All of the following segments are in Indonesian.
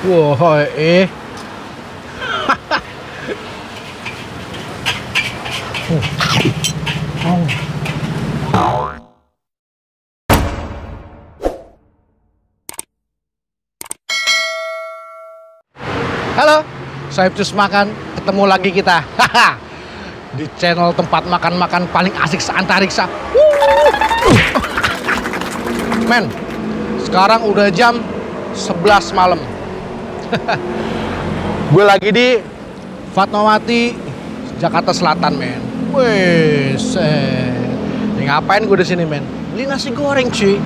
Wah, Halo, saya Cus Makan, ketemu lagi kita di channel tempat makan-makan paling asik seantariksa. Men, sekarang udah jam 11 malam. Gue lagi di Fatmawati, Jakarta Selatan, men. Wes, ini ngapain gue di sini, men? Beli nasi goreng, cuy.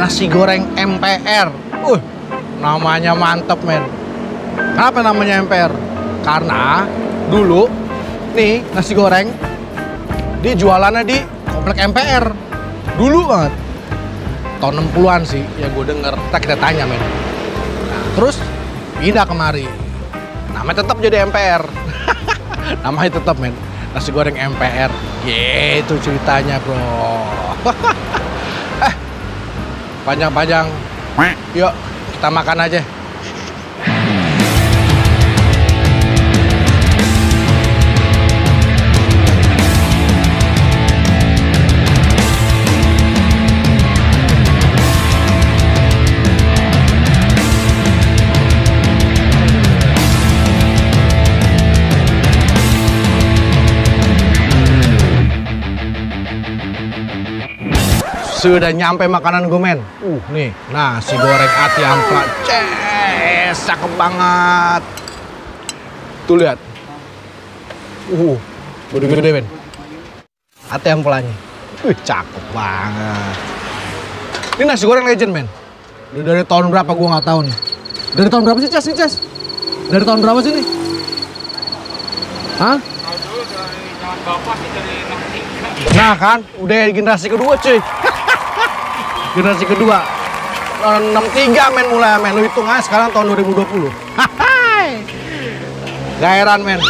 Nasi goreng MPR. Namanya mantep, men. Kenapa namanya MPR? Karena dulu nih nasi goreng dijualannya di komplek MPR. Dulu banget. Tahun 60-an sih, ya gue denger. Kita tanya, men. Nah, terus pindah kemari. Namanya tetap jadi MPR. Namanya tetap, men. Nasi goreng MPR. Gitu ceritanya, bro. Panjang-panjang. Yuk, kita makan aja. Sudah nyampe makanan gue, men. Nih, nasi goreng ati ampla. Cakep banget. Tuh lihat. Gede-gede, men. Ati amplanya. Cakep banget. Ini nasi goreng legend, men. Dari tahun berapa gue nggak tahu nih. Dari tahun berapa sih, Ces? Dari tahun berapa sih nih? Hah? Dulu dari zaman bapak sih dari 63. Nah kan, udah generasi kedua, cuy. Generasi kedua 63 men mulai, men. Lu hitung aja sekarang tahun 2020. Gak heran, men.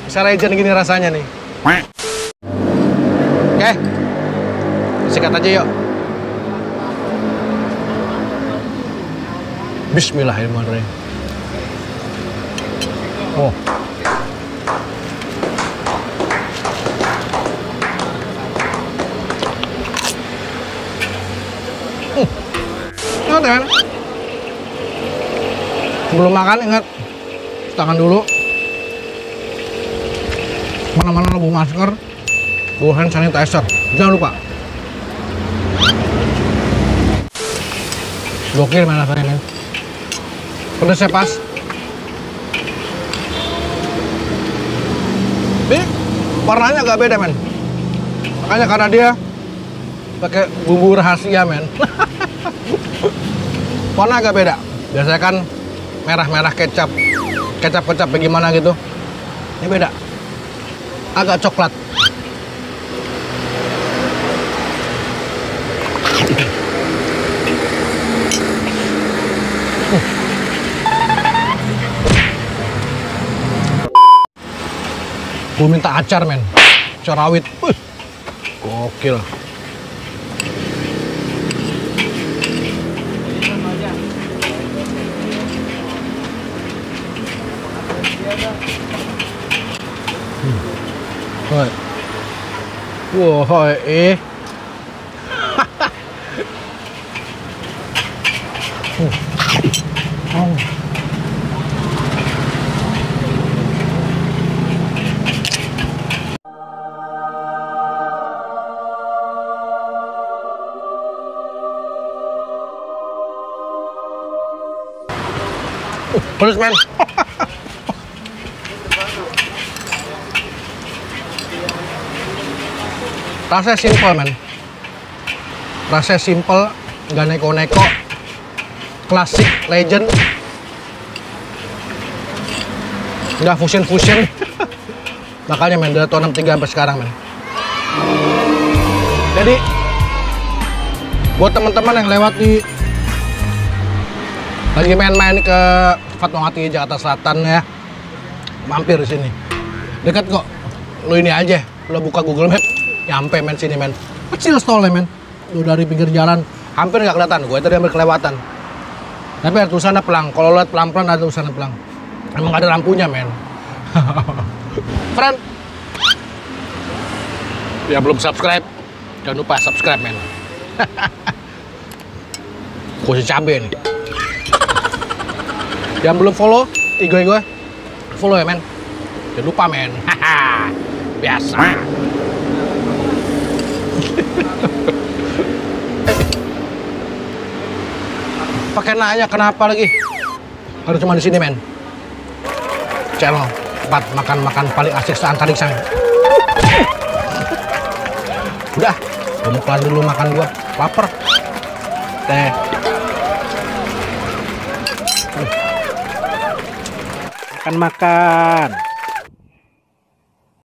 Bisa legend gini rasanya nih. Oke, sikat aja yuk. Bismillahirrahmanirrahim. Ingat, men. Sebelum makan ingat cuci tangan dulu. Mana-mana lo bawa masker, bawa hand sanitizer, jangan lupa. Gokil, men, rasanya, men. Pedasnya pas. Ini warnanya agak beda, men. Makanya karena dia pakai bumbu rahasia, men. Warna agak beda. Biasanya kan merah-merah kecap bagaimana gitu. Ini beda. Agak coklat. Gue minta acar, men. Acar rawit. Gokil. Wah, pedes, men. Rasanya simple, men. Rasanya simple, nggak neko-neko, klasik, legend, nggak fusion. Makanya, men, dari tahun 63 sampai sekarang, men. Jadi buat teman-teman yang lewat lagi main-main ke Fatmawati, Jakarta Selatan, ya, mampir di sini. Dekat kok. Lo ini aja, lo buka Google Map, nyampe, men, sini, men. Kecil stolnya, men. Lo dari pinggir jalan, hampir nggak kelihatan. Gue tadi hampir kelewatan. Tapi ada tulisannya pelang. Kalau lihat pelan-pelan ada tulisannya pelang. Emang ada lampunya, men. Friend. Ya belum subscribe. Jangan lupa subscribe, men. Khusus cabai nih. Yang belum follow, gue follow ya, men. Jangan lupa, men. Biasa. Pakai nanya kenapa lagi? Karena cuma di sini, men. Channel tempat makan-makan paling asik seantariksa. Udah, gue mau kelar dulu makan gua. Lapar. Teh. Makan-makan.